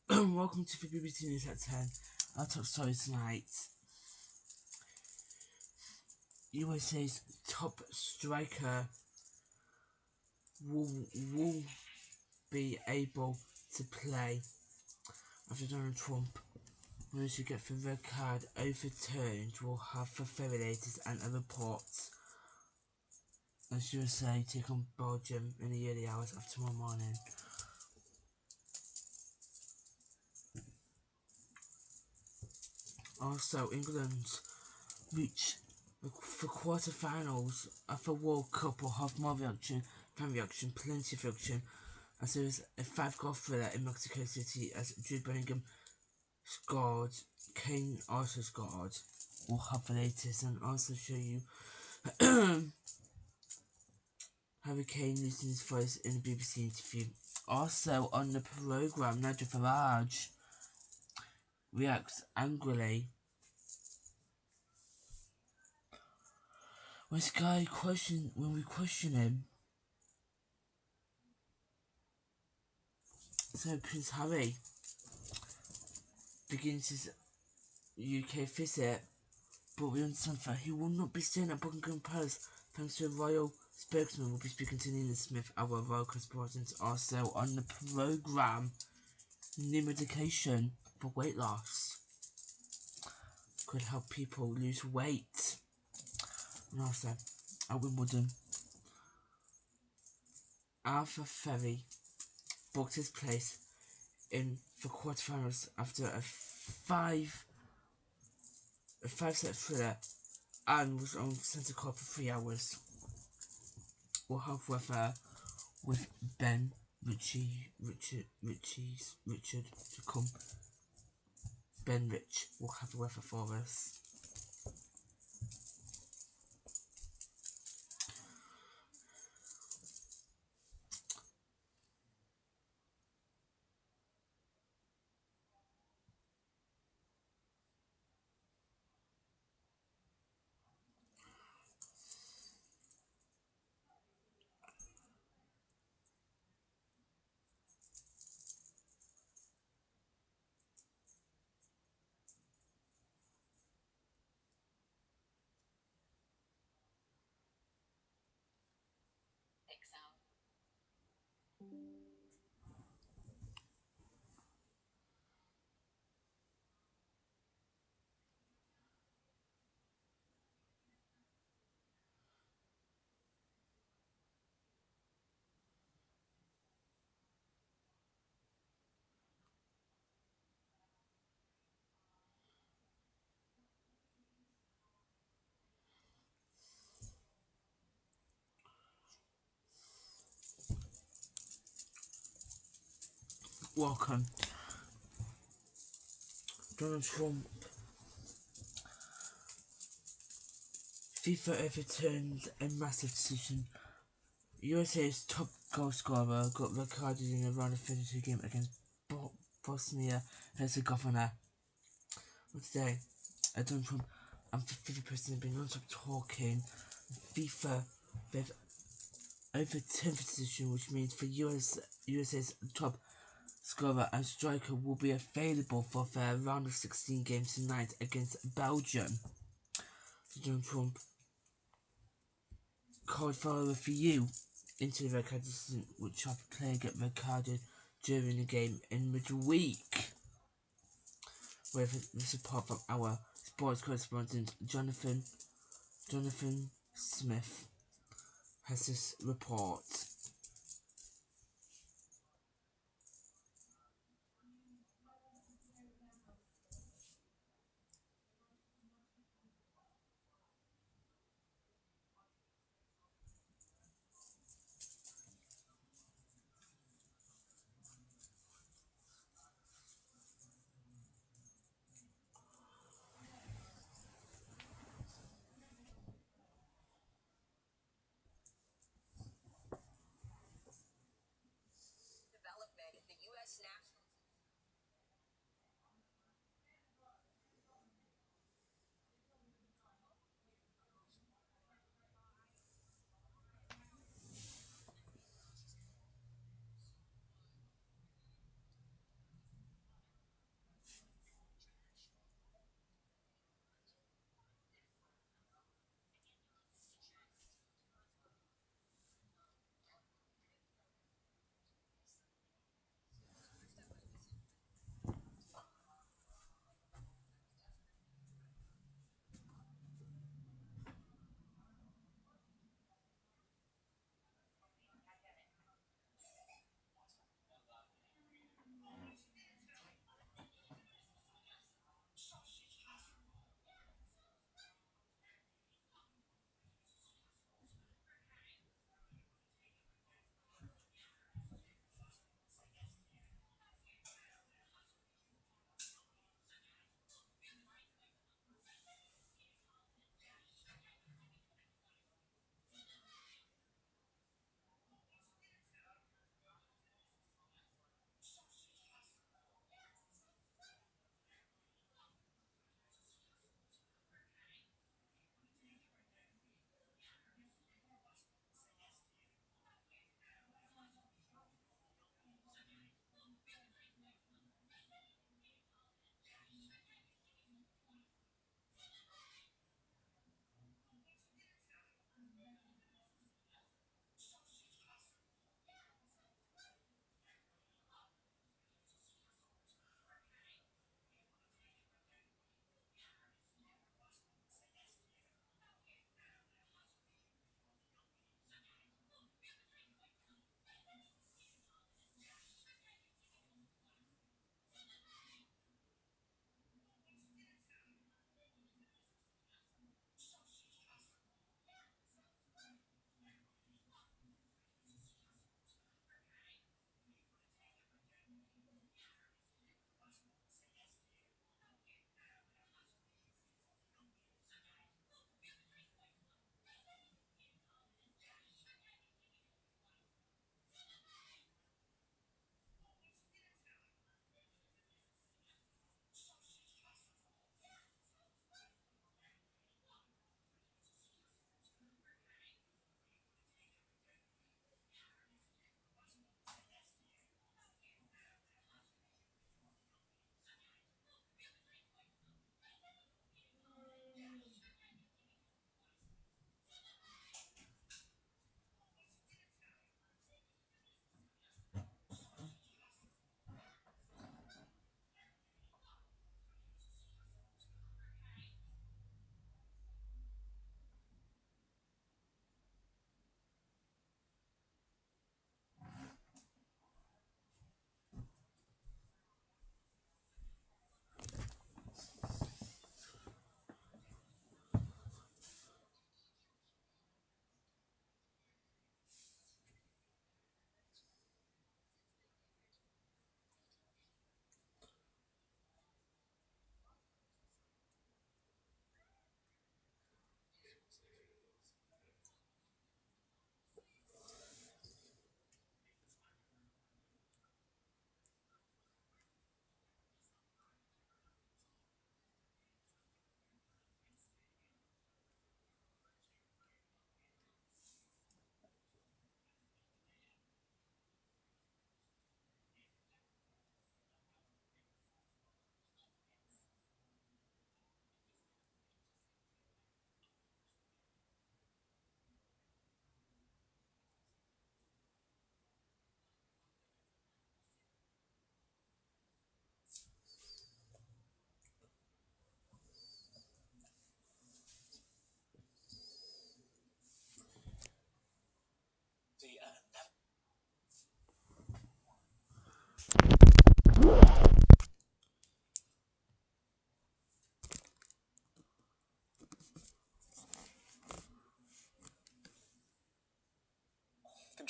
Welcome to the BBC News at 10. Our top story tonight. USA's top striker will be able to play after Donald Trump managed to get the red card overturned. We'll have the very latest and other reports as USA take on Belgium in the early hours of tomorrow morning. Also, England reach the quarterfinals of the World Cup will have more reaction, fan reaction, plenty of reaction, as there is a 5-goal thriller in Mexico City as Jude Bellingham scored, Kane also scored. We'll have the latest and also show you Harry Kane losing his voice in a BBC interview. Also on the programme, Nigel Farage reacts angrily when we question him. So Prince Harry begins his UK visit, but we understand that he will not be staying at Buckingham Palace thanks to a royal spokesman. Will be speaking to Nina Smith, our royal correspondent. Also on the programme, new medication for weight loss could help people lose weight. And also at Wimbledon, Arthur Ferry booked his place in the quarterfinals after a five-set thriller and was on centre court for 3 hours. We'll have weather with Ben Richard to come. Ben Rich will have the weather for us. Welcome. Donald Trump. FIFA overturned a massive decision. USA's top goal scorer got recorded in a round of 32 game against Bosnia-Herzegovina. Today, Donald Trump and the FIFA president have been non-stop talking. FIFA, they've overturned the decision, which means for USA's top scorer and striker will be available for their round of 16 games tonight against Belgium. Donald Trump called for a review into the red card decision, which had the player get red carded during the game in midweek. With the support from our sports correspondent Jonathan Smith has this report.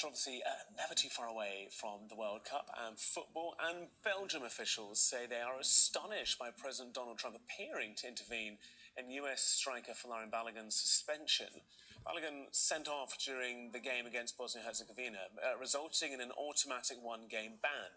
controversy never too far away from the World Cup and football, and Belgium officials say they are astonished by President Donald Trump appearing to intervene in US striker Folarin Balogun's suspension. Balogun sent off during the game against Bosnia-Herzegovina, resulting in an automatic one-game ban.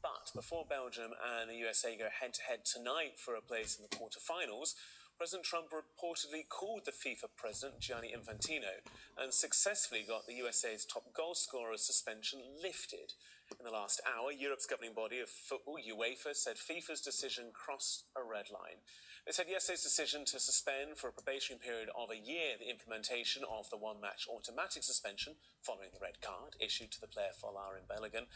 But before Belgium and the USA go head-to-head tonight for a place in the quarterfinals, President Trump reportedly called the FIFA president, Gianni Infantino, and successfully got the USA's top goal scorer's suspension lifted. In the last hour, Europe's governing body of football, UEFA, said FIFA's decision crossed a red line. They said yesterday's decision to suspend for a probationary period of a year the implementation of the one-match automatic suspension following the red card issued to the player Folarin Balogun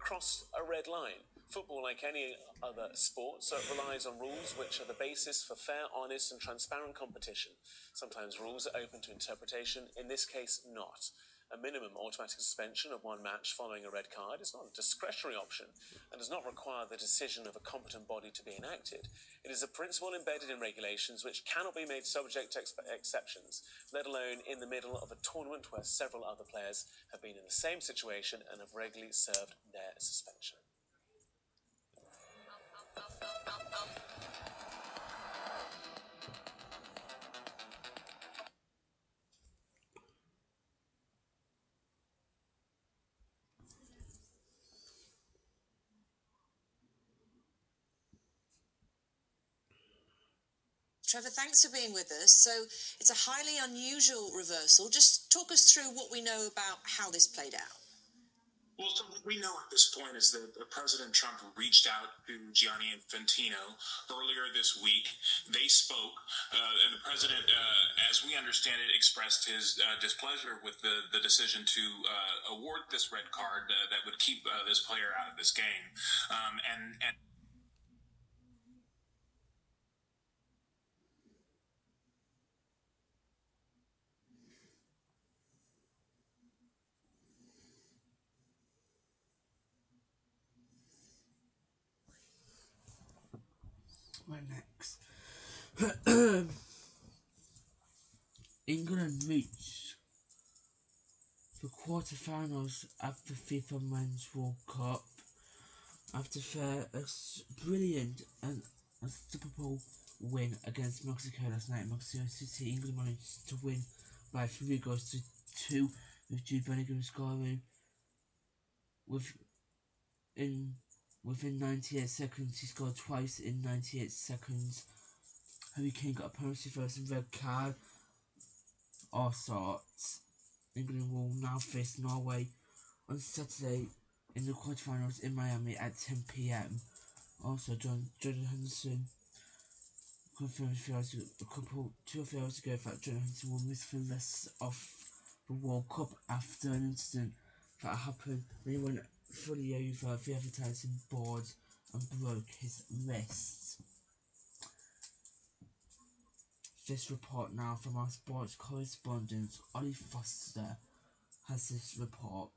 crossed a red line. Football, like any other sport, relies on rules which are the basis for fair, honest and transparent competition. Sometimes rules are open to interpretation, in this case not. A minimum automatic suspension of one match following a red card is not a discretionary option and does not require the decision of a competent body to be enacted. It is a principle embedded in regulations which cannot be made subject to exceptions, let alone in the middle of a tournament where several other players have been in the same situation and have regularly served their suspension. Trevor, thanks for being with us. So it's a highly unusual reversal. Just talk us through what we know about how this played out. Well, so what we know at this point is that President Trump reached out to Gianni Infantino earlier this week. They spoke, and the president, as we understand it, expressed his displeasure with the decision to award this red card that would keep this player out of this game. And Right, next. England reached the quarterfinals of the FIFA Men's World Cup after their brilliant and unstoppable win against Mexico last night. Mexico City, England managed to win by 3 goals to 2, with Jude Bellingham scoring within 98 seconds. He scored twice in 98 seconds. Harry Kane got a penalty for some red card. All sorts. England will now face Norway on Saturday in the quarterfinals in Miami at 10 p.m. Also, Jordan Henderson confirmed 2 or 3 hours ago that Jordan Henderson will miss the rest of the World Cup after an incident that happened when he went fully over the advertising board and broke his wrist. This report now from our sports correspondent Ollie Foster has this report.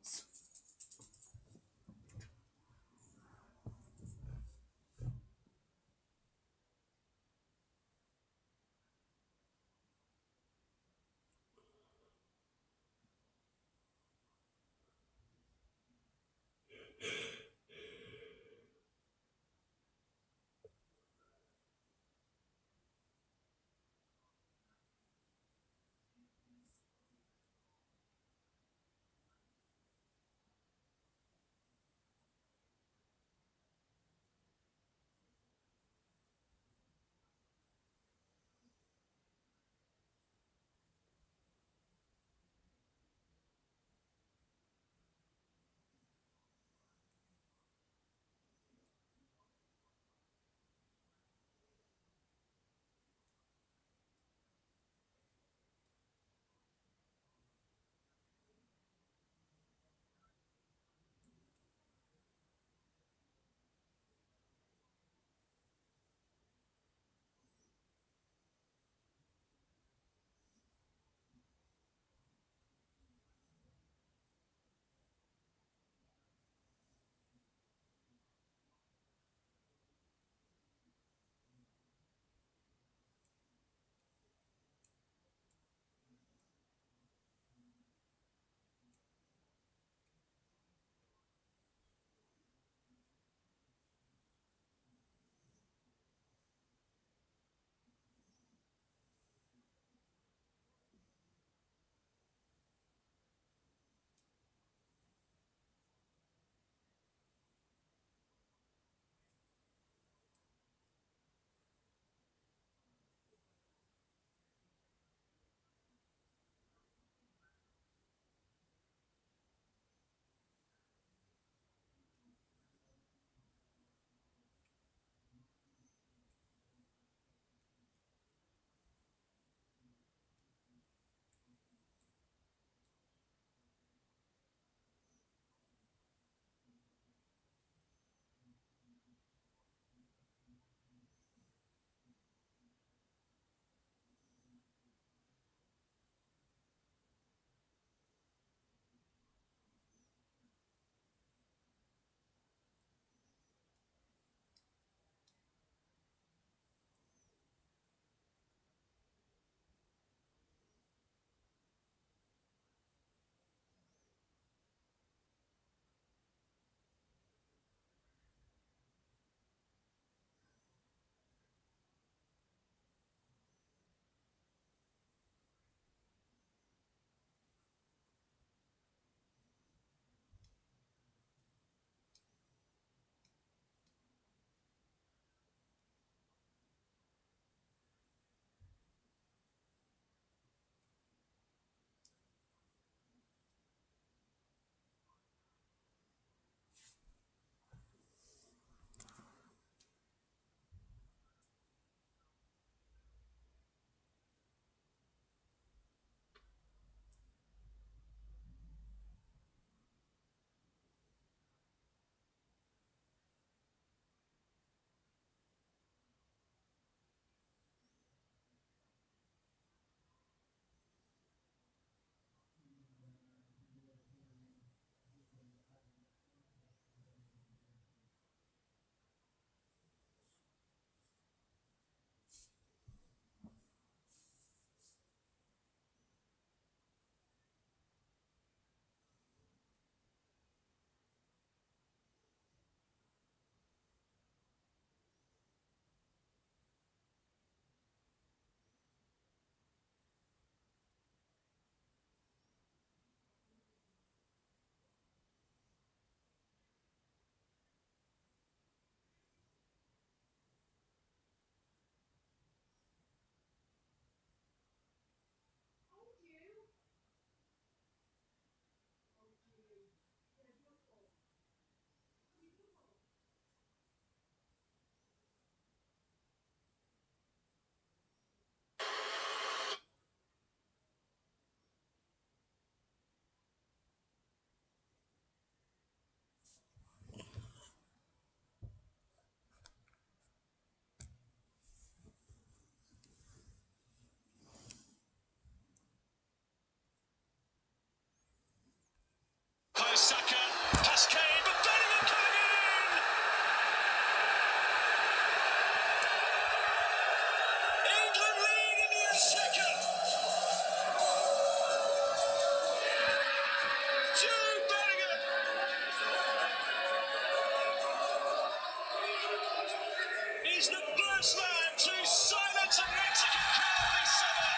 first man to silence a Mexican crowd this summer.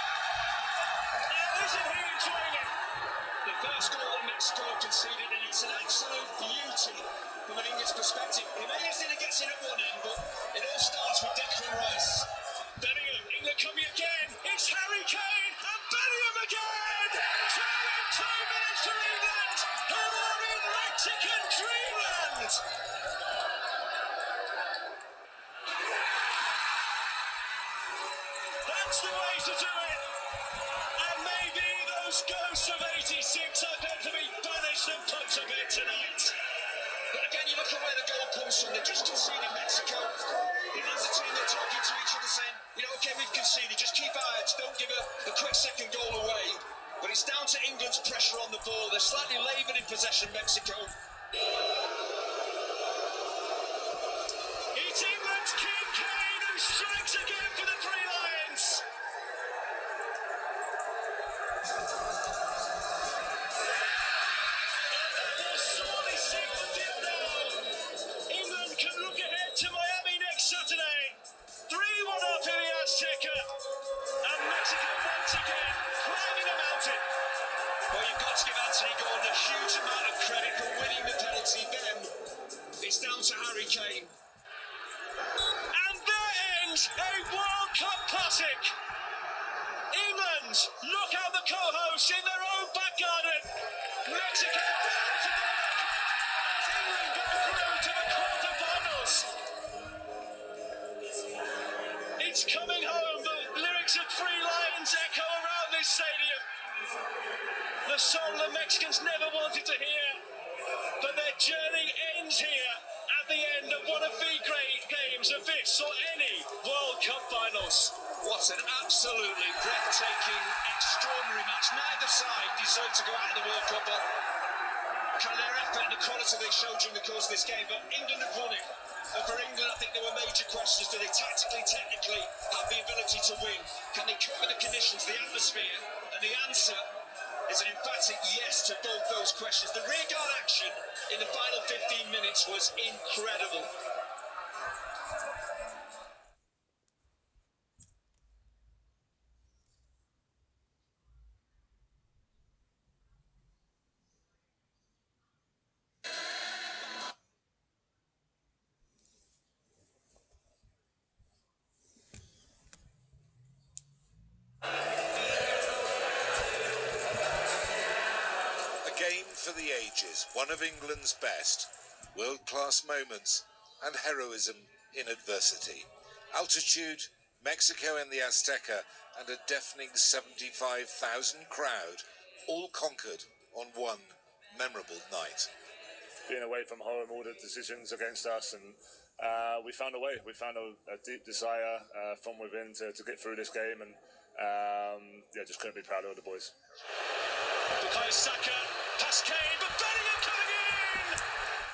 Now, isn't he enjoying it? The first goal that Mexico conceded, and it's an absolute beauty from an English perspective. Jimenez gets in at one end, but it all starts with Declan Rice. Bellingham, England coming again. It's Harry Kane and Bellingham again. 2 minutes for England, who are in Mexican dreamland. That's the way to do it. And maybe those ghosts of 86 are going to be banished and put to bed tonight. But again, you look at where the goal comes from. They just conceded Mexico. It is a team they're talking to each other saying, you know, okay, we've conceded. Just keep our heads. Don't give a quick second goal away. But it's down to England's pressure on the ball. They're slightly laboured in possession, Mexico. It's England's King Kane who strikes again for the Three Lions. England can look ahead to Miami next Saturday. 3-1 up in the Azteca. And Mexico once again climbing a mountain. Well, you've got to give Anthony Gordon a huge amount of credit for winning the penalty. Then it's down to Harry Kane. And there ends a World Cup classic. England look out the co-hosts in their own back garden. Mexico down to the as England go through to the quarterfinals. It's coming home. The lyrics of Three Lions echo around this stadium. The song the Mexicans never wanted to hear. But their journey ends here at the end of one of the great games of this or any World Cup finals. What an absolutely breathtaking, extraordinary match. Neither side deserved to go out of the World Cup, but kind of their effort and the quality they showed during the course of this game. But England have won it. And for England, I think there were major questions. Do they tactically, technically have the ability to win? Can they cope with the conditions, the atmosphere? And the answer is an emphatic yes to both those questions. The rearguard action in the final 15 minutes was incredible. Game for the ages, one of England's best, world-class moments and heroism in adversity. Altitude, Mexico and the Azteca and a deafening 75,000 crowd, all conquered on one memorable night. Being away from home, all the decisions against us, and we found a way. We found a deep desire from within to get through this game, and yeah, just couldn't be prouder of the boys. Bukayo Saka, past Kane, but Bellingham coming in!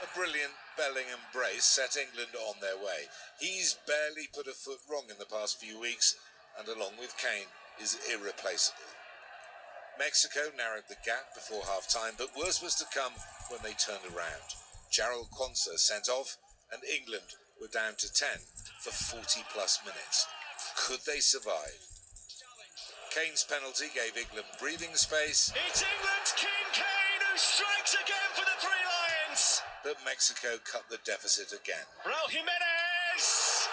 A brilliant Bellingham brace set England on their way. He's barely put a foot wrong in the past few weeks, and along with Kane, is irreplaceable. Mexico narrowed the gap before half-time, but worse was to come when they turned around. Jarrell Quansah sent off, and England were down to 10 for 40-plus minutes. Could they survive? Kane's penalty gave England breathing space. It's England's King Kane who strikes again for the Three Lions. But Mexico cut the deficit again. Raul Jimenez.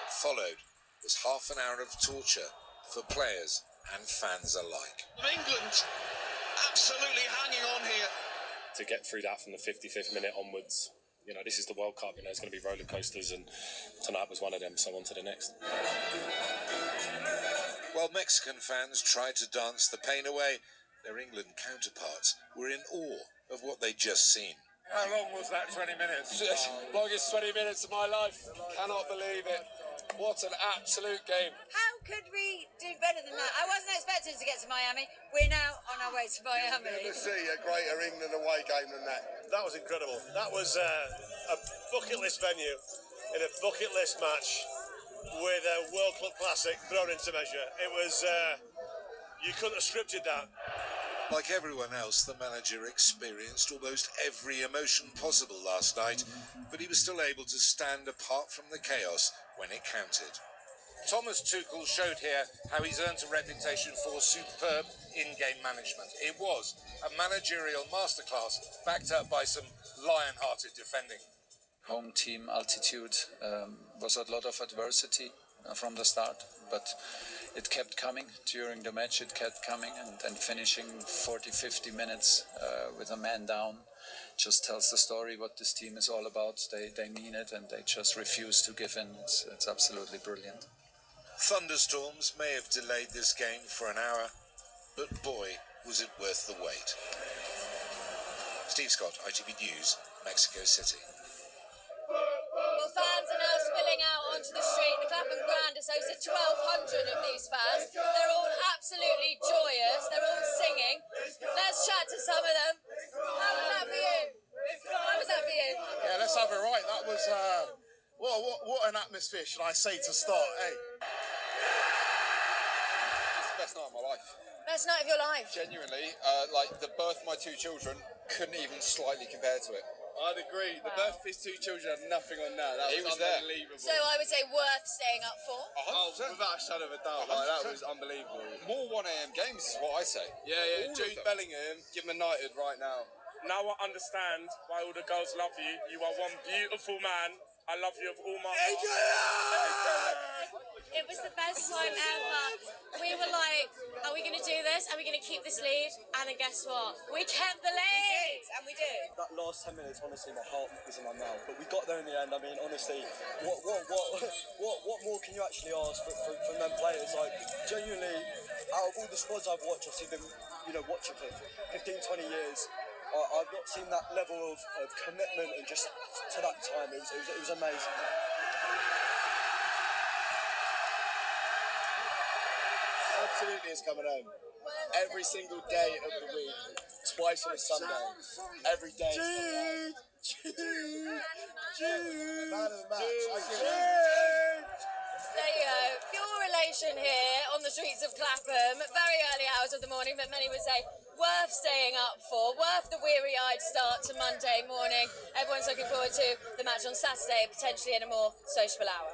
What followed was half an hour of torture for players and fans alike. England absolutely hanging on here. To get through that from the 55th minute onwards, you know, this is the World Cup, you know, it's going to be roller coasters, and tonight was one of them, so on to the next. While Mexican fans tried to dance the pain away, their England counterparts were in awe of what they'd just seen. How long was that 20 minutes? Longest 20 minutes of my life. Cannot believe it. What an absolute game. How could we do better than that? I wasn't expecting to get to Miami. We're now on our way to Miami. Never see a greater England away game than that. That was incredible. That was a bucket list venue in a bucket list match with a World Club Classic thrown into measure. It was, you couldn't have scripted that. Like everyone else, the manager experienced almost every emotion possible last night, but he was still able to stand apart from the chaos when it counted. Thomas Tuchel showed here how he's earned a reputation for superb in-game management. It was a managerial masterclass backed up by some lion-hearted defending. Home team altitude was a lot of adversity from the start, but it kept coming during the match. It kept coming, and finishing 40-50 minutes with a man down just tells the story what this team is all about. They mean it, and they just refuse to give in. It's absolutely brilliant. Thunderstorms may have delayed this game for an hour, but boy, was it worth the wait. Steve Scott, ITV News, Mexico City. Well, fans are now spilling out onto the street. The Clapham Grand has hosted 1,200 of these fans. They're all absolutely joyous. They're all singing. Let's chat to some of them. How was that for you? How was that for you? Yeah, let's have it right. That was, what an atmosphere, should I say, to start, eh? It's the best night of my life. Best night of your life? Genuinely, like the birth of my two children couldn't even slightly compare to it. I'd agree. The birth of his two children had nothing on that. That was unbelievable. So I would say worth staying up for. Oh, without a shadow of a doubt. Like, that was unbelievable. More 1 a.m. games is what I say. Yeah. Jude Bellingham, give him a knighted right now. Now I understand why all the girls love you. You are one beautiful man. I love you with all my heart. It was the best time ever. We were like, are we going to do this? Are we going to keep this lead? And then guess what? We kept the lead! And we did. That last 10 minutes, honestly, my heart was in my mouth. But we got there in the end. I mean, honestly, what more can you actually ask from them players? Like, genuinely, out of all the squads I've watched, I've seen them, watching for 15, 20 years. I've not seen that level of commitment and just to that time. It was amazing. Absolutely, it's coming home. Every single day of the week, twice on a Sunday. Every day. Jude. Man of the match. There you go. Pure relation here on the streets of Clapham. Very early hours of the morning, but many would say worth staying up for, worth the weary-eyed start to Monday morning. Everyone's looking forward to the match on Saturday, potentially in a more sociable hour.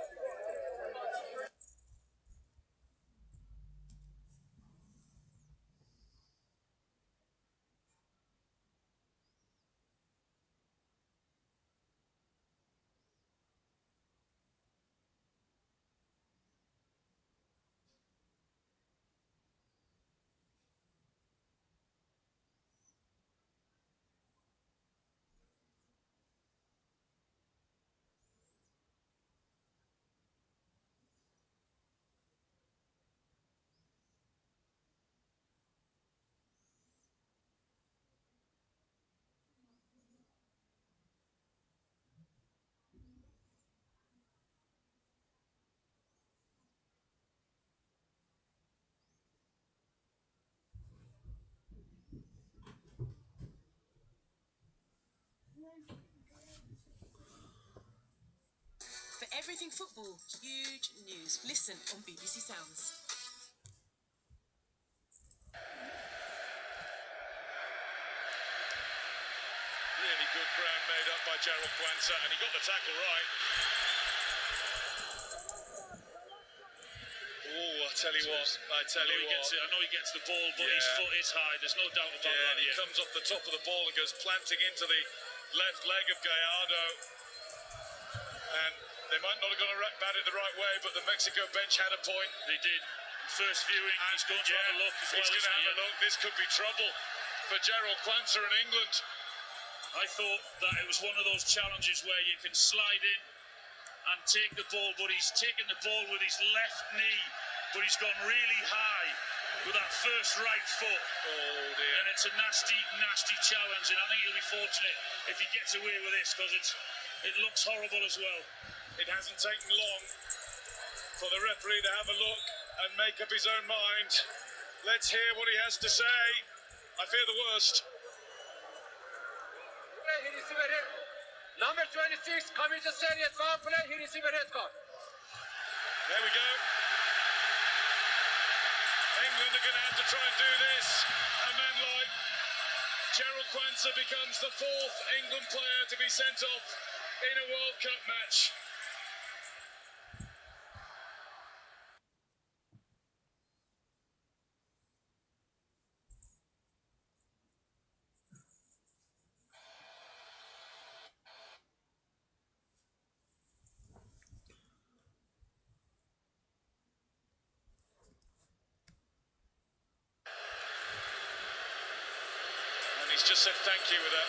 For everything football, huge news. Listen on BBC Sounds. Really good ground made up by Jarell Quansah, and he got the tackle right. Oh, I tell you what. I know he gets the ball, but his foot is high. There's no doubt about that. He comes off the top of the ball and goes planting into the left leg of Gallardo. And they might not have gone about it the right way, but the Mexico bench had a point. They did. First viewing, he's going to have a look as well. He's going to have a look. This could be trouble for Jarell Quansah in England. I thought that it was one of those challenges where you can slide in and take the ball, but he's taken the ball with his left knee, but he's gone really high with that first right foot. Oh dear. And it's a nasty, nasty challenge, and I think he'll be fortunate if he gets away with this, because it looks horrible as well. It hasn't taken long for the referee to have a look and make up his own mind. Let's hear what he has to say. I fear the worst. Number 26, commits a serious foul play. He received a red card. There we go. England are going to have to try and do this. A man like Gerald Quansah becomes the 4th England player to be sent off in a World Cup match. He's just said thank you with a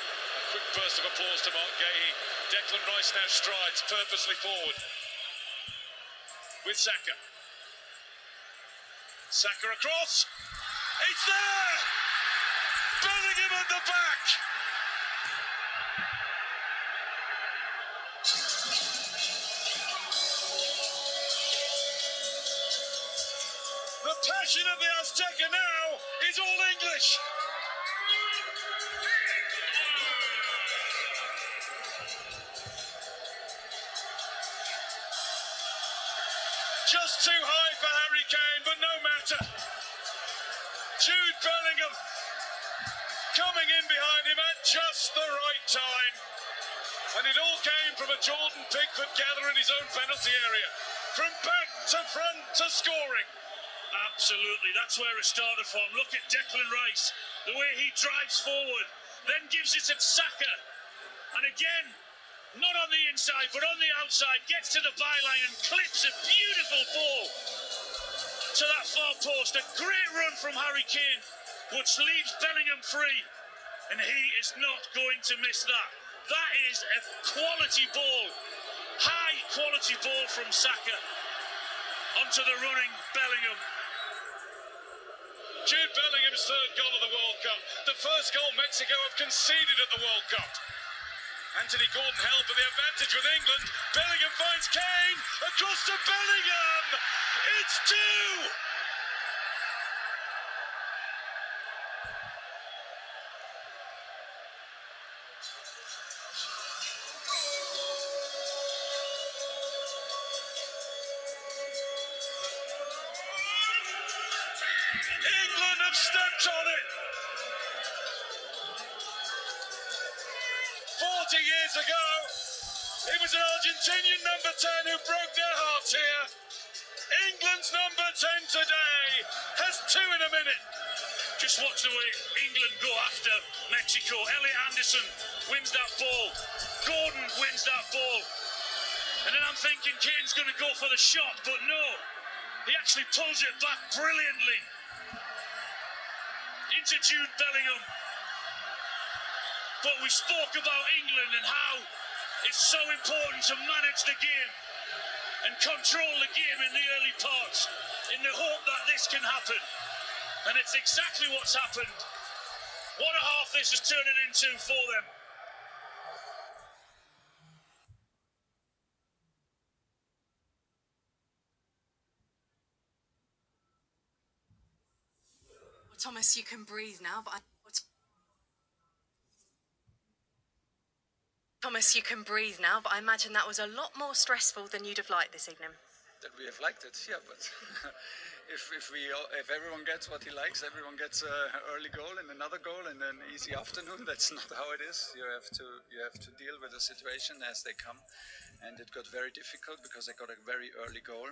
quick burst of applause to Mark Gahey. Declan Rice now strides purposely forward with Saka. Saka across. It's there! Bellingham at the back! The passion of the Azteca now is all English. Just too high for Harry Kane, but no matter. Jude Bellingham coming in behind him at just the right time. And it all came from a Jordan Pickford gather in his own penalty area. From back to front to scoring. Absolutely, that's where it started from. Look at Declan Rice, the way he drives forward, then gives it to Saka. And again, not on the inside, but on the outside, gets to the byline and clips a beautiful ball to that far post. A great run from Harry Kane, which leaves Bellingham free. And he is not going to miss that. That is a quality ball, high quality ball from Saka onto the running Bellingham. Jude Bellingham's 3rd goal of the World Cup. The first goal Mexico have conceded at the World Cup. Anthony Gordon held for the advantage with England. Bellingham finds Kane. Across to Bellingham. It's 2. England have stepped on it. 40 years ago, it was an Argentinian number 10 who broke their hearts here. England's number 10 today has 2 in a minute. Just watch the way England go after Mexico. Elliot Anderson wins that ball. Gordon wins that ball. And then I'm thinking Kane's going to go for the shot, but no. He actually pulls it back brilliantly into Jude Bellingham. But we spoke about England and how it's so important to manage the game and control the game in the early parts in the hope that this can happen. And it's exactly what's happened. What a half this is turning into for them. Well, Thomas, you can breathe now, but Thomas, you can breathe now, but I imagine that was a lot more stressful than you'd have liked this evening. That we have liked it, yeah, but if everyone gets what he likes, everyone gets an early goal and another goal and an easy afternoon. That's not how it is. You have to deal with the situation as they come, and it got very difficult because I got a very early goal.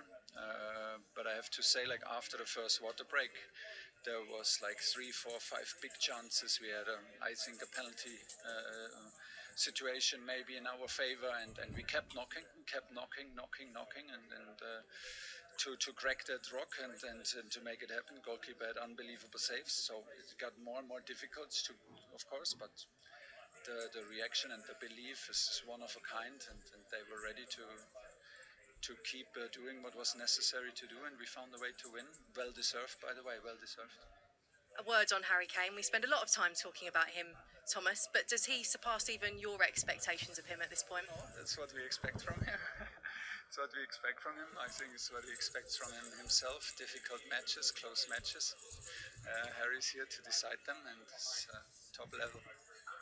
But I have to say, like after the first water break, there was like 3, 4, 5 big chances. We had, I think, a penalty situation maybe in our favor, and we kept knocking, and to crack that rock and to make it happen. Goalkeeper had unbelievable saves, so it got more and more difficult to, of course, but the reaction and the belief is one of a kind, and they were ready to keep doing what was necessary to do, and we found a way to win. Well deserved, by the way, well deserved. A word on Harry Kane. We spend a lot of time talking about him, Thomas, but does he surpass even your expectations of him at this point? That's what we expect from him. It's what we expect from him. I think it's what he expects from himself. Difficult matches, close matches. Harry's here to decide them, and it's top level.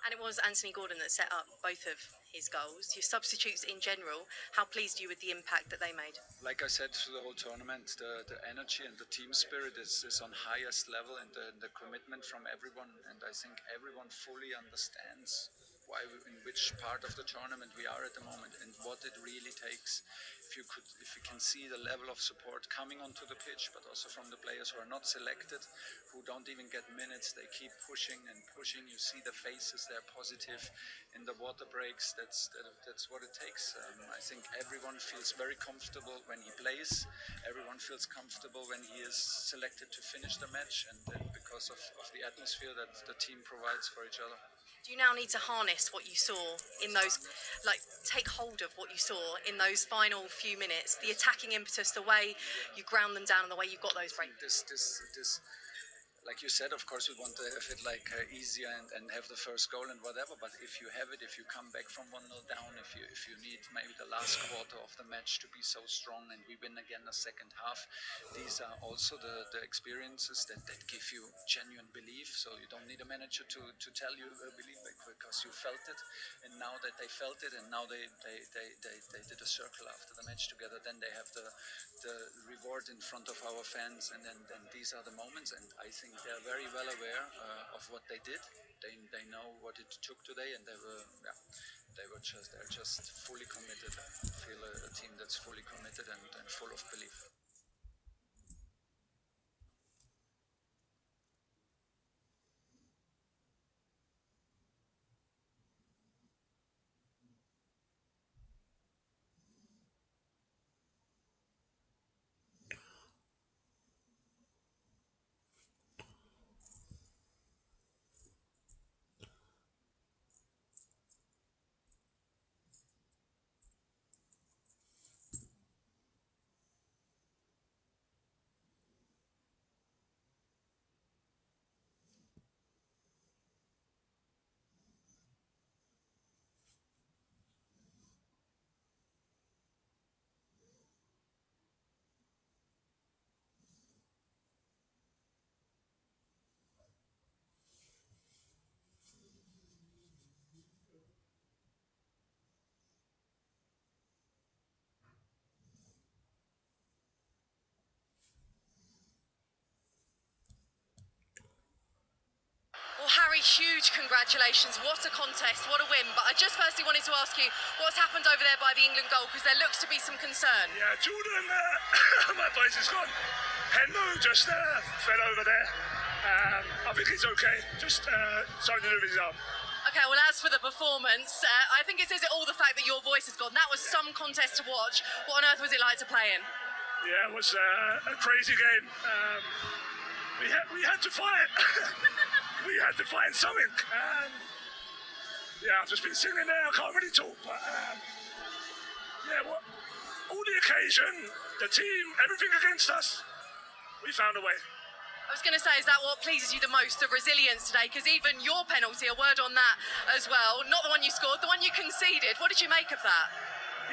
And it was Anthony Gordon that set up both of his goals. Your substitutes in general, how pleased are you with the impact that they made? Like I said through the whole tournament, the energy and the team spirit is on highest level, and the commitment from everyone. And I think everyone fully understands in which part of the tournament we are at the moment and what it really takes. If you can see the level of support coming onto the pitch, but also from the players who are not selected, who don't even get minutes, they keep pushing and pushing. You see the faces, they're positive in the water breaks. That's what it takes. I think everyone feels very comfortable when he plays. Everyone feels comfortable when he is selected to finish the match, and because of the atmosphere that the team provides for each other. Do you now need to harness what you saw in those, like take hold of what you saw in those final few minutes, the attacking impetus, the way you ground them down and the way you got those breaks? This like you said, of course, we want to have it easier and have the first goal and whatever. But if you have it, if you come back from 1-0 down, if you need maybe the last quarter of the match to be so strong and we win again the second half, these are also the experiences that give you genuine belief. So you don't need a manager to tell you believe, because you felt it. And now that they felt it, and now they did a circle after the match together, then they have the reward in front of our fans, and then these are the moments. And I think they're very well aware of what they did. They know what it took today, and they're just fully committed. I feel a team that's fully committed and full of belief. Well, Harry, huge congratulations. What a contest, what a win. But I just firstly wanted to ask you what's happened over there by the England goal, because there looks to be some concern. Yeah, Jordan, my voice is gone. Henry just fell over there. I think he's okay. Just something to do with his arm. Okay, well, as for the performance, I think it says it all, the fact that your voice has gone. That was some contest to watch. What on earth was it like to play in? Yeah, it was a crazy game. We had to fight. We had to find something. Yeah, I've just been sitting there. I can't really talk. But all the occasion, the team, everything against us, we found a way. I was going to say, is that what pleases you the most, the resilience today? Because even your penalty, a word on that as well, not the one you scored, the one you conceded. What did you make of that?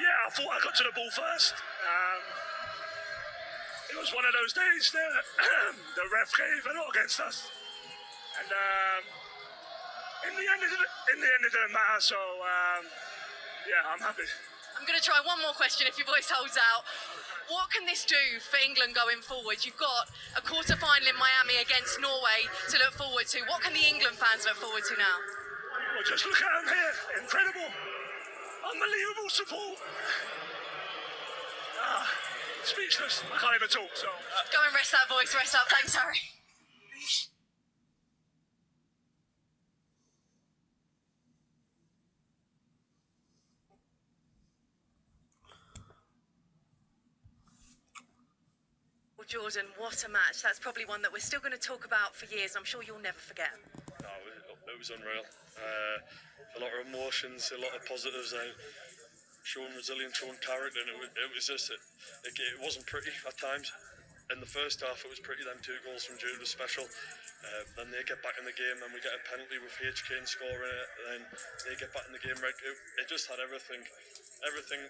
Yeah, I thought I got to the ball first. It was one of those days that the ref gave a lot against us. And in the end, it didn't matter. So, yeah, I'm happy. I'm going to try one more question if your voice holds out. What can this do for England going forward? You've got a quarter-final in Miami against Norway to look forward to. What can the England fans look forward to now? Well, just look at them here. Incredible. Unbelievable support. Speechless. I can't even talk. So go and rest that voice. Rest up. Thanks, Harry. Well, Jordan, what a match. That's probably one that we're still going to talk about for years. I'm sure you'll never forget. No, it was unreal. A lot of emotions, a lot of positives. Showing resilience, showing character, and it was just it wasn't pretty at times. In the first half, it was pretty. Them 2 goals from Jude was special. Then they get back in the game, and we get a penalty with H. Kane scoring it. Then they get back in the game. It just had everything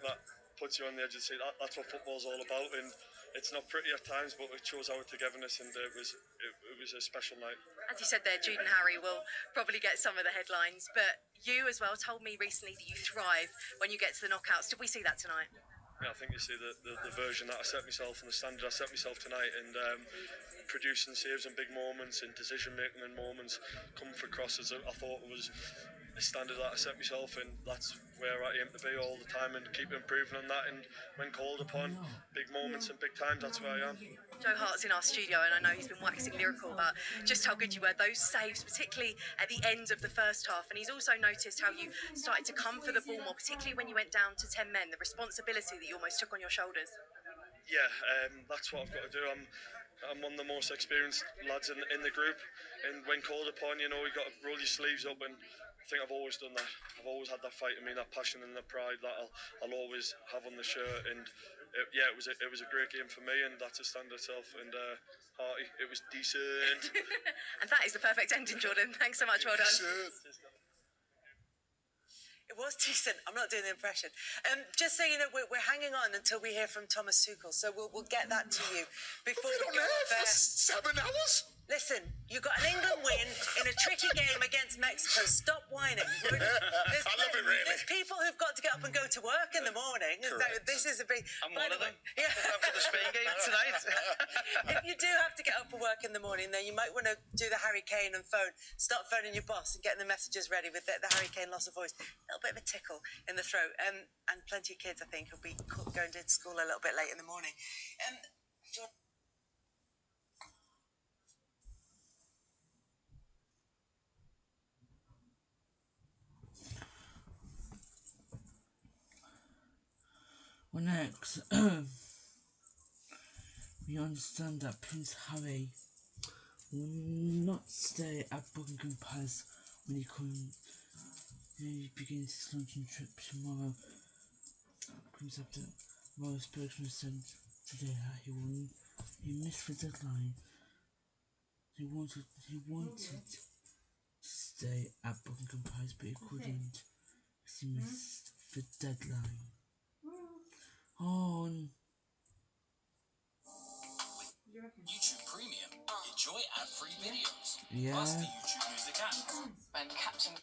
that puts you on the edge of the seat. That's what football's all about. And it's not pretty at times, but it shows our togetherness, and it was a special night. As you said there, Jude and Harry will probably get some of the headlines, but you as well told me recently that you thrive when you get to the knockouts. Did we see that tonight? Yeah, I think you see the version that I set myself and the standard I set myself tonight, and producing saves in big moments and decision making in moments, coming for crosses. I thought it was the standard that I set myself, and that's where I aim to be all the time, and keep improving on that. And when called upon, big moments and big times, that's where I am. Joe Hart's in our studio, and I know he's been waxing lyrical about just how good you were. Those saves, particularly at the end of the first half, and he's also noticed how you started to come for the ball more, particularly when you went down to 10 men, the responsibility that you almost took on your shoulders. Yeah, that's what I've got to do. I'm one of the most experienced lads in the group, and when called upon, you got to roll your sleeves up, and I think I've always done that. I've always had that fight in me, that passion and that pride that I'll always have on the shirt. And it was a great game for me, and that's a standard itself. And Harty, it was decent. And that is the perfect ending, Jordan. Thanks so much. Well done. It was decent. I'm not doing the impression. Just so you know, we're hanging on until we hear from Thomas Tuchel, so we'll get that to you before we go there. 7 hours? Listen, you got an England win in a tricky game against Mexico. Stop whining. I love it, really. There's people who've got to get up and go to work in the morning. So this is a big... I'm one of them. Yeah. After the Spain game tonight. If you do have to get up for work in the morning, then you might want to do the Harry Kane and start phoning your boss and getting the messages ready with the Harry Kane loss of voice. A little bit of a tickle in the throat. And plenty of kids, I think, will be going to school a little bit late in the morning. Well, next, we understand that Prince Harry will not stay at Buckingham Palace when he begins his London trip tomorrow. Comes after Royal spokesman said today that he missed the deadline. He wanted to stay at Buckingham Palace, but he couldn't because he missed the deadline. On YouTube Premium. Enjoy ad-free videos. Yeah. Plus the YouTube Music app. And Captain...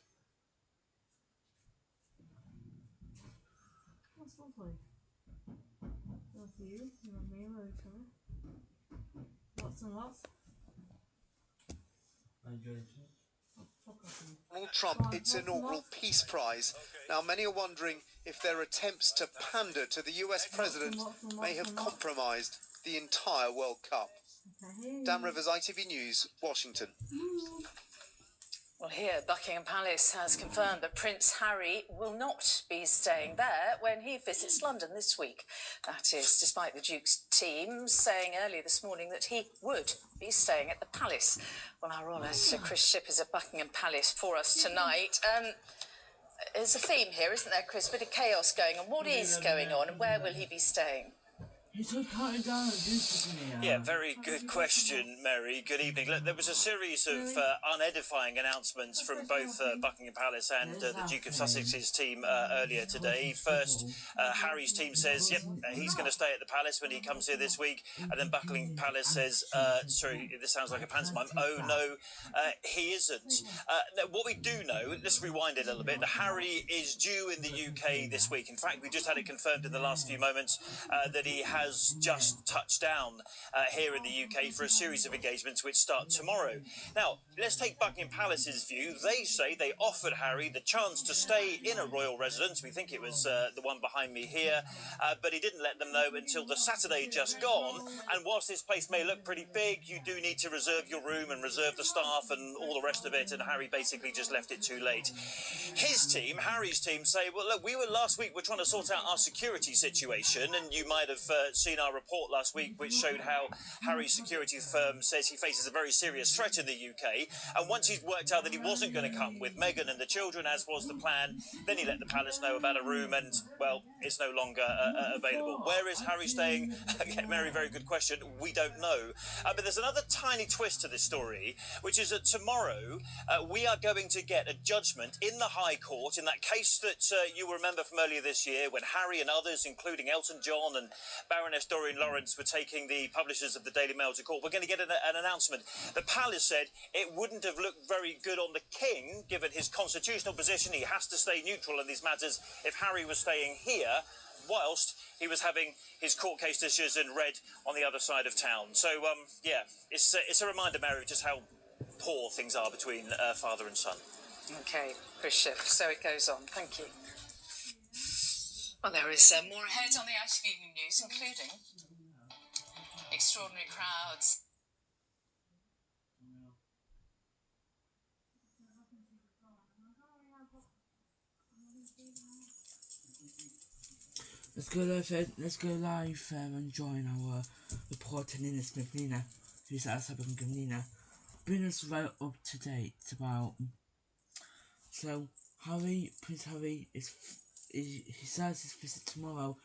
That's lovely. That's you. You and me, later. Lots and lots. I enjoyed it. Donald Trump, its inaugural Peace Prize. Now, many are wondering if their attempts to pander to the US president may have compromised the entire World Cup. Dan Rivers, ITV News, Washington. Well, here, Buckingham Palace has confirmed that Prince Harry will not be staying there when he visits London this week. That is despite the Duke's team saying earlier this morning that he would be staying at the Palace. Well, our roller Chris Shipp is at Buckingham Palace for us tonight. There's a theme here, isn't there, Chris? A bit of chaos going on. What is going on, and where will he be staying? Yeah, very good question, Mary. Good evening. Look, there was a series of unedifying announcements from both Buckingham Palace and the Duke of Sussex's team earlier today. First, Harry's team says, yep, he's going to stay at the Palace when he comes here this week. And then Buckingham Palace says, sorry, this sounds like a pantomime. Oh, no, he isn't. Now, what we do know, let's rewind it a little bit. Harry is due in the UK this week. In fact, we just had it confirmed in the last few moments that he has just touched down here in the UK for a series of engagements which start tomorrow. Now, let's take Buckingham Palace's view. They say they offered Harry the chance to stay in a royal residence. We think it was the one behind me here, but he didn't let them know until the Saturday just gone. And whilst this place may look pretty big, you do need to reserve your room and reserve the staff and all the rest of it, and Harry basically just left it too late. His team, Harry's team, say, well, look, last week we're trying to sort out our security situation, and you might have seen our report last week which showed how Harry's security firm says he faces a very serious threat in the UK, and once he'd worked out that he wasn't going to come with Meghan and the children, as was the plan, then he let the palace know about a room, and, well, it's no longer available. Where is Harry staying? Again, Mary, very good question. We don't know. But there's another tiny twist to this story, which is that tomorrow we are going to get a judgment in the High Court in that case that you will remember from earlier this year when Harry and others, including Elton John and Barry Baroness Doreen Lawrence were taking the publishers of the Daily Mail to court, we're going to get an announcement. The palace said it wouldn't have looked very good on the king, given his constitutional position. He has to stay neutral in these matters if Harry was staying here, whilst he was having his court case decision read on the other side of town. So, yeah, it's a reminder, Mary, of just how poor things are between father and son. Okay, Chris Schiff. So it goes on. Thank you. Well, there is more ahead on the Out of Evening News, including extraordinary crowds. Let's go live and join our reporter Nina Smith-Nina, who's outside Buckingham. Nina, bring us right up to date about. So Prince Harry he starts his visit tomorrow,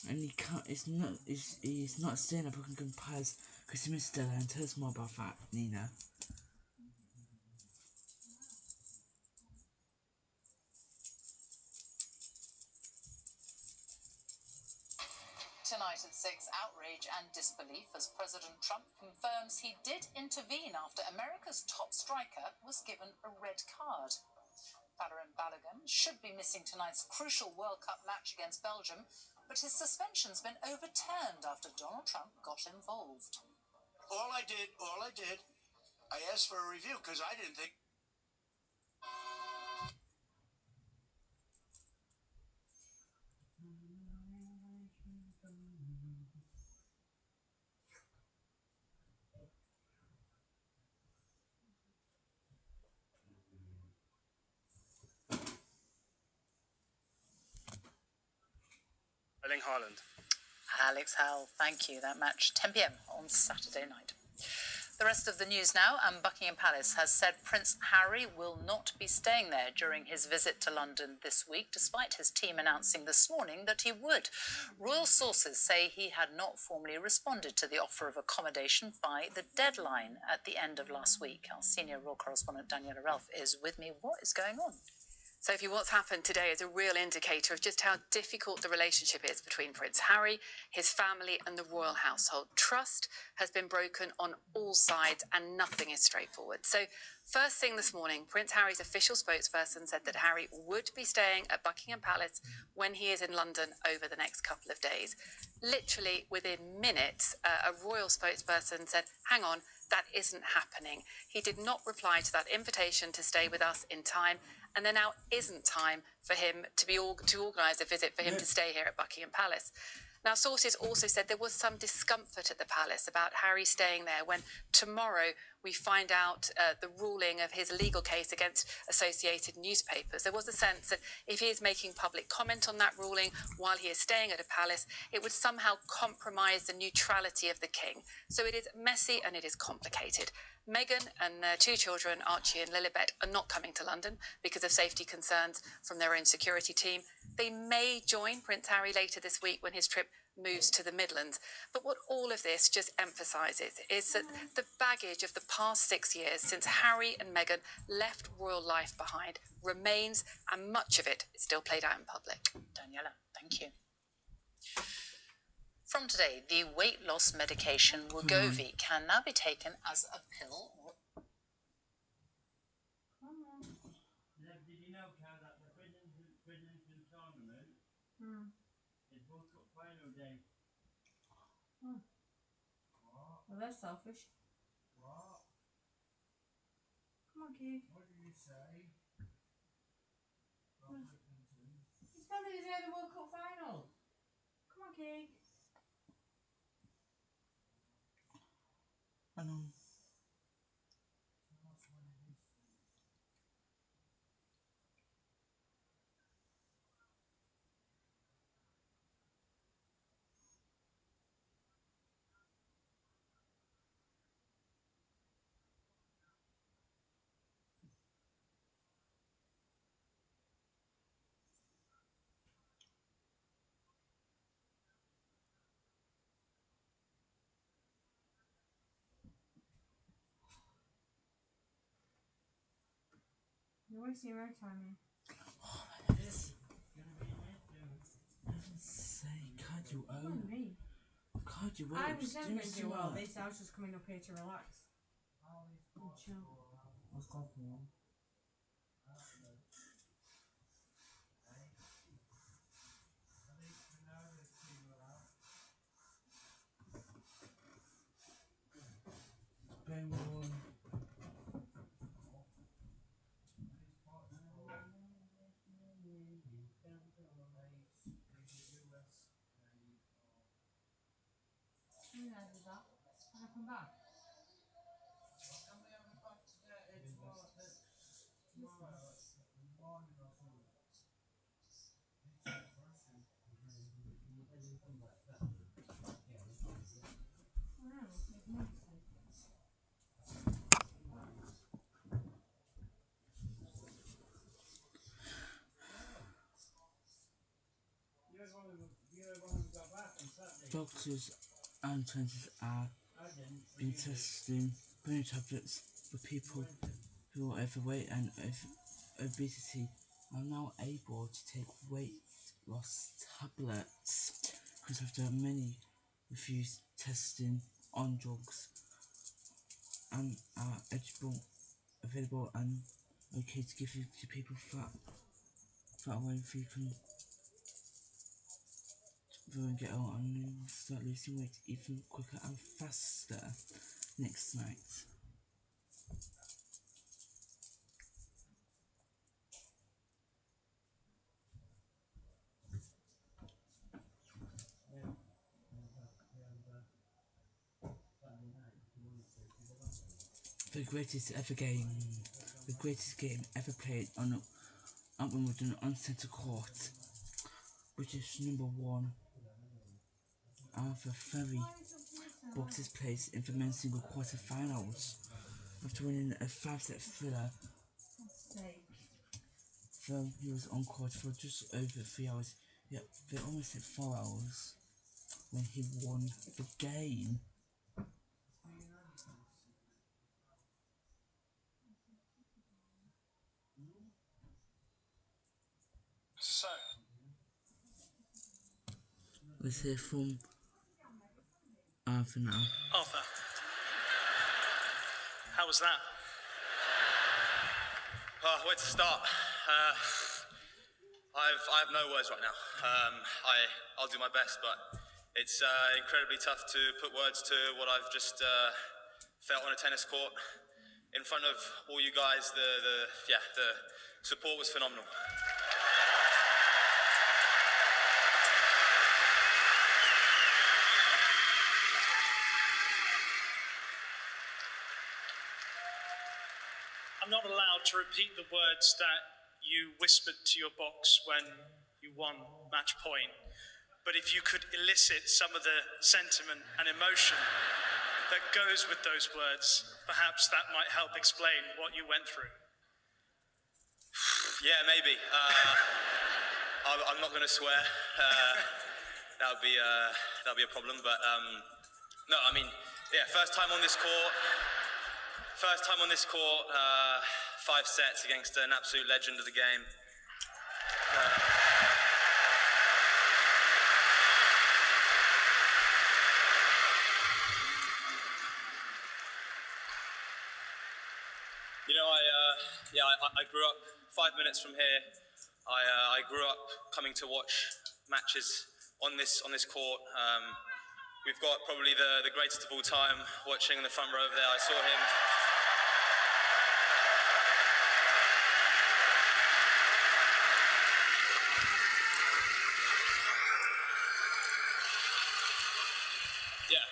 and he's not staying at Buckingham Palace because he missed Stella. And tell us more about that, Nina. Tonight at 6, outrage and disbelief as President Trump confirms he did intervene after America's top striker was given a red card. Falarin Balogun should be missing tonight's crucial World Cup match against Belgium, but his suspension's been overturned after Donald Trump got involved. All I did, I asked for a review because I didn't think. Erling Haaland. Alex Howell, thank you. That match 10 p.m. on Saturday night. The rest of the news now, and Buckingham Palace has said Prince Harry will not be staying there during his visit to London this week, despite his team announcing this morning that he would. Royal sources say he had not formally responded to the offer of accommodation by the deadline at the end of last week. Our senior royal correspondent Daniela Ralph is with me. What is going on? Sophie, what's happened today is a real indicator of just how difficult the relationship is between Prince Harry, his family and the royal household. Trust has been broken on all sides and nothing is straightforward. So first thing this morning, Prince Harry's official spokesperson said that Harry would be staying at Buckingham Palace when he is in London over the next couple of days. Literally within minutes, a royal spokesperson said, hang on, that isn't happening. He did not reply to that invitation to stay with us in time, and there now isn't time for him to organise a visit for him to stay here at Buckingham Palace. Now, sources also said there was some discomfort at the palace about Harry staying there when tomorrow we find out the ruling of his legal case against Associated Newspapers. There was a sense that if he is making public comment on that ruling while he is staying at a palace, it would somehow compromise the neutrality of the king. So it is messy and it is complicated. Meghan and their two children, Archie and Lilibet, are not coming to London because of safety concerns from their own security team. They may join Prince Harry later this week when his trip moves to the Midlands. But what all of this just emphasises is that the baggage of the past 6 years since Harry and Meghan left royal life behind remains, and much of it is still played out in public. Daniela, thank you. From today, the weight loss medication Wegovy can now be taken as a pill or... Did you know, Cal, that the Bridlington tournament is World Cup final day? Well, that's selfish. What? Come on, Keith. What did you say? It's going to be the World Cup final. Come on, Keith. You're wasting your time here. For heaven's sake, can't you own? Me. God, you I won't was never going to do all that. this. I was just coming up here to relax. And chill. What's going on? Can I come back? Doctors and scientists are been testing brain tablets for people who are overweight and obesity are now able to take weight loss tablets because after many refuse testing on drugs and are available and okay to give to people fat away if you can get out and start losing weight even quicker and faster next night. The greatest game ever played on Wimbledon on centre court. British #1 Arthur Ferry booked his place in the men's single quarter-finals after winning a 5-set thriller. Though he was on court for just over 3 hours, yet they almost hit 4 hours when he won the game. So, let's hear from Arthur now. Arthur, how was that? Where to start? I have no words right now. I'll do my best, but it's incredibly tough to put words to what I've just felt on a tennis court in front of all you guys. The support was phenomenal. I'm not allowed to repeat the words that you whispered to your box when you won match point, but if you could elicit some of the sentiment and emotion that goes with those words, perhaps that might help explain what you went through. Yeah, maybe. I'm not going to swear. That'll be a problem. But no, I mean, yeah, first time on this court. 5 sets against an absolute legend of the game. You know, I grew up 5 minutes from here. I grew up coming to watch matches on this court. We've got probably the greatest of all time watching in the front row over there. I saw him. Yeah,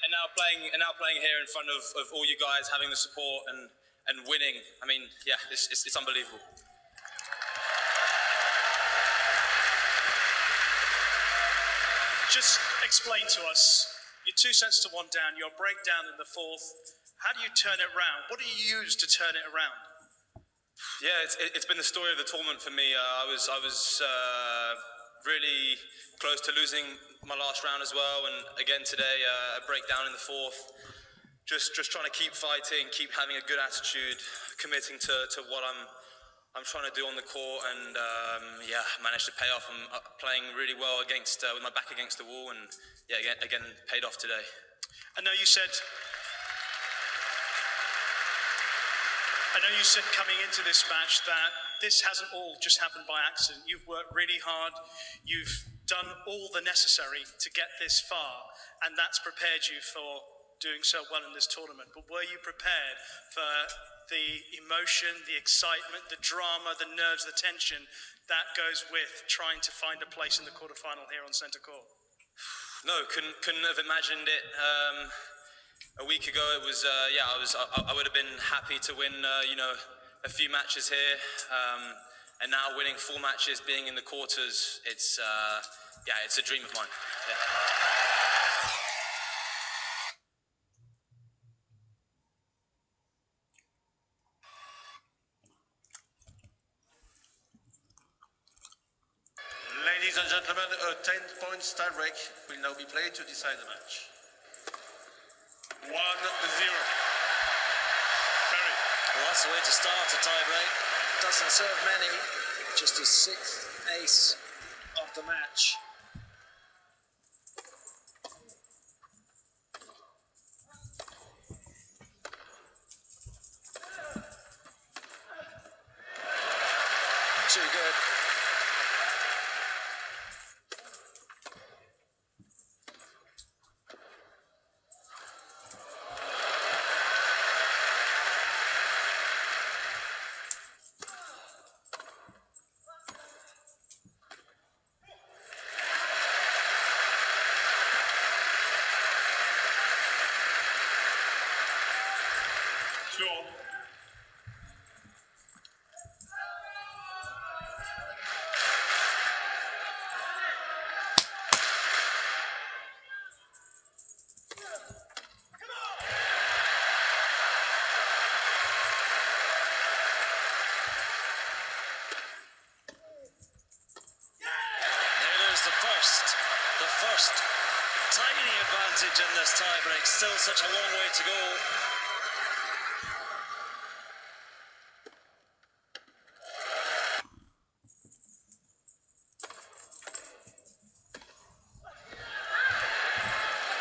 and now playing here in front of all you guys, having the support and winning. I mean, yeah, it's unbelievable. Just explain to us, you're 2 sets to 1 down, your breakdown in the 4th. How do you turn it around? What do you use to turn it around? Yeah, it's been the story of the tournament for me. I was really close to losing my last round as well, and again today a breakdown in the 4th. Just trying to keep fighting, keep having a good attitude, committing to what I'm I'm trying to do on the court, and yeah, managed to pay off. I'm playing really well against with my back against the wall, and yeah, again paid off today. I know you said coming into this match that this hasn't all just happened by accident. You've worked really hard. You've done all the necessary to get this far, and that's prepared you for doing so well in this tournament. But were you prepared for the emotion, the excitement, the drama, the nerves, the tension that goes with trying to find a place in the quarterfinal here on centre court? No, couldn't have imagined it. A week ago, it was I would have been happy to win a few matches here, and now winning 4 matches, being in the quarters, it's a dream of mine. Yeah. Ladies and gentlemen, a 10-point tie break will now be played to decide the match. 1-0. Ferry. Well, that's the way to start a tie break. Doesn't serve many. Just his 6th ace of the match. Too good. Sean. The first tiny advantage in this tiebreak. Still such a long way to go.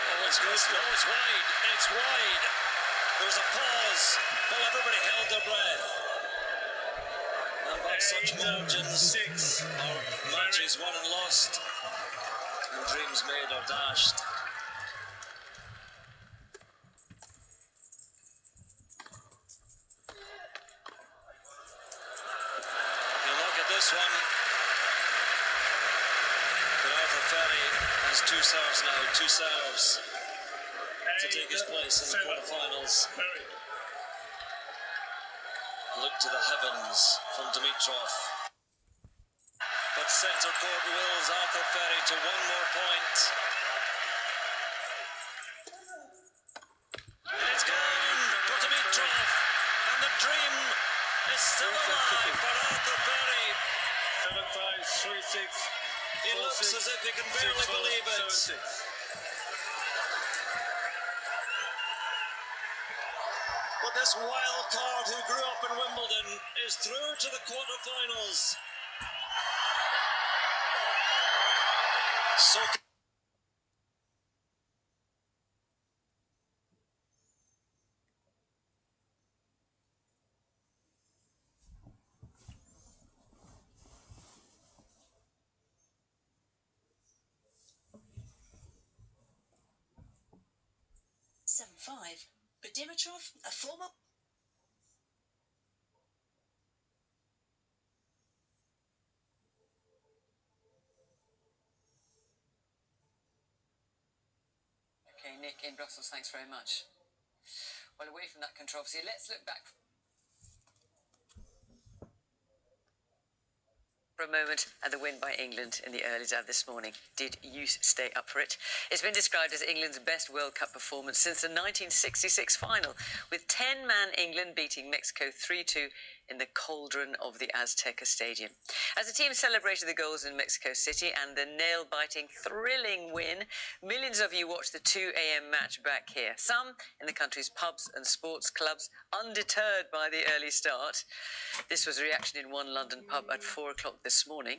Oh, it's good. No, it's wide. It's wide. There's a pause. Well, everybody held their breath. And by such margins are matches won and lost, and dreams made or dashed. You look at this one. But Arthur Ferry has 2 serves now, 2 serves to take his place in the quarterfinals. Look to the heavens from Dimitrov. But centre court wills Arthur Ferry to 1 more point. It's gone for Dimitrov, and the dream is still alive for Arthur Ferry. 7-5, 3-6. He looks as if he can barely believe it. But this wild card who grew up in Wimbledon is through to the quarterfinals. So but Dimitrov, a former... Okay, Nick in Brussels, thanks very much. Well, away from that controversy, let's look back for a moment at the win by England in the early hours this morning. Did you stay up for it? It's been described as England's best World Cup performance since the 1966 final, with 10-man England beating Mexico 3-2 in the cauldron of the Azteca Stadium. As the team celebrated the goals in Mexico City and the nail-biting, thrilling win, millions of you watched the 2 a.m. match back here. Some in the country's pubs and sports clubs, undeterred by the early start. This was a reaction in one London pub at 4 o'clock this morning.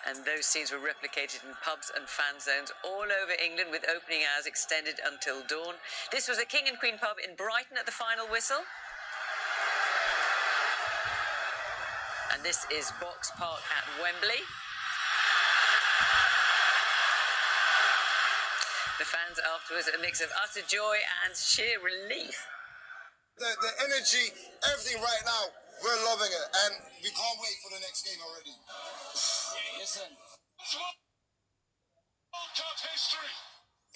And those scenes were replicated in pubs and fan zones all over England, with opening hours extended until dawn. This was a King and Queen pub in Brighton at the final whistle. And this is Box Park at Wembley. The fans afterwards, a mix of utter joy and sheer relief. The energy, everything right now, we're loving it, and we can't wait for the next game already. Listen. World Cup history.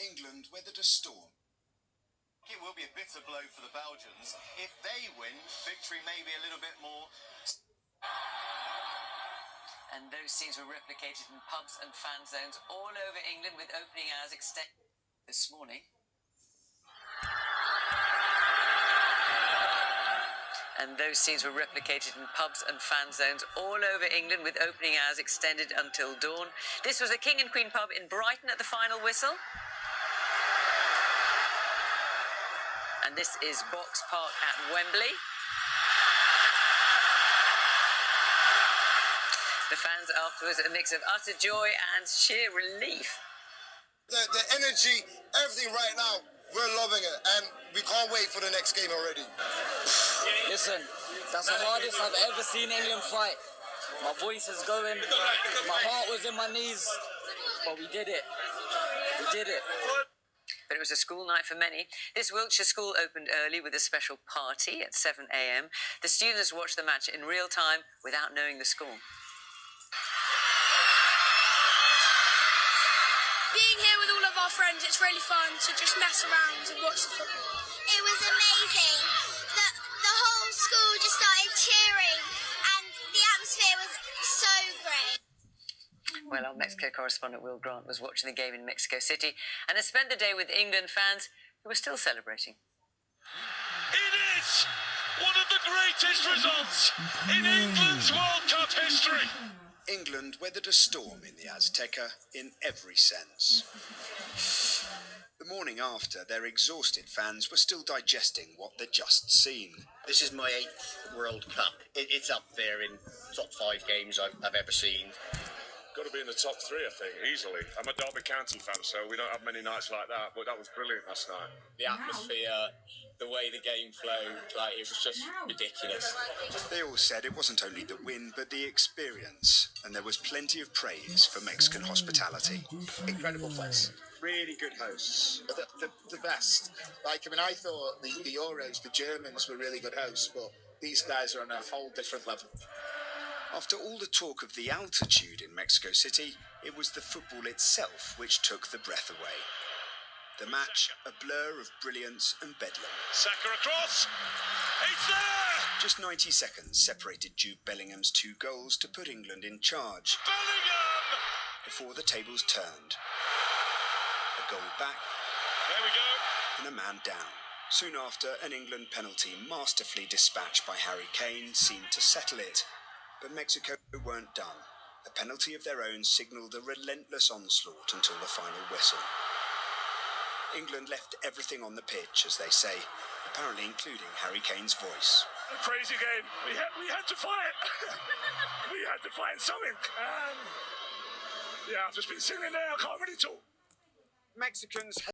England weathered a storm. It will be a bitter blow for the Belgians. If they win, victory may be a little bit more. And those scenes were replicated in pubs and fan zones all over England, with opening hours extended this morning. And those scenes were replicated in pubs and fan zones all over England, with opening hours extended until dawn. This was a King and Queen pub in Brighton at the final whistle. And this is Box Park at Wembley. The fans afterwards, a mix of utter joy and sheer relief. The energy, everything right now, we're loving it, and we can't wait for the next game already. Listen, that's the hardest I've ever seen England fight. My voice is going, my heart was in my knees, but we did it. We did it. But it was a school night for many. This Wiltshire school opened early with a special party at 7 a.m. The students watched the match in real time without knowing the score. Being here with all of our friends, it's really fun to just mess around and watch the football. It was amazing. The whole school just started cheering and the atmosphere was so great. Well, our Mexico correspondent Will Grant was watching the game in Mexico City and has spent the day with England fans who were still celebrating. It is one of the greatest results in England's World Cup history. England weathered a storm in the Azteca in every sense. The morning after, their exhausted fans were still digesting what they'd just seen. This is my 8th World Cup. It's up there in top 5 games I've ever seen. Got to be in the top 3, I think, easily. I'm a Derby County fan, so we don't have many nights like that, but that was brilliant last night. The atmosphere, the way the game flowed, it was just ridiculous. They all said it wasn't only the win, but the experience, and there was plenty of praise for Mexican hospitality. Incredible place. Really good hosts. The best. I thought the Euros, the Germans were really good hosts, but these guys are on a whole different level. After all the talk of the altitude in Mexico City, it was the football itself which took the breath away. The match, a blur of brilliance and bedlam. Saka across. It's there! Just 90 seconds separated Jude Bellingham's 2 goals to put England in charge. Bellingham! Before the tables turned. A goal back. There we go. And a man down. Soon after, an England penalty masterfully dispatched by Harry Kane seemed to settle it. But Mexico weren't done. A penalty of their own signalled a relentless onslaught until the final whistle. England left everything on the pitch, as they say, apparently including Harry Kane's voice. A crazy game. We had to fight. We had to find something. Yeah, I've just been sitting there. I can't really talk. Mexicans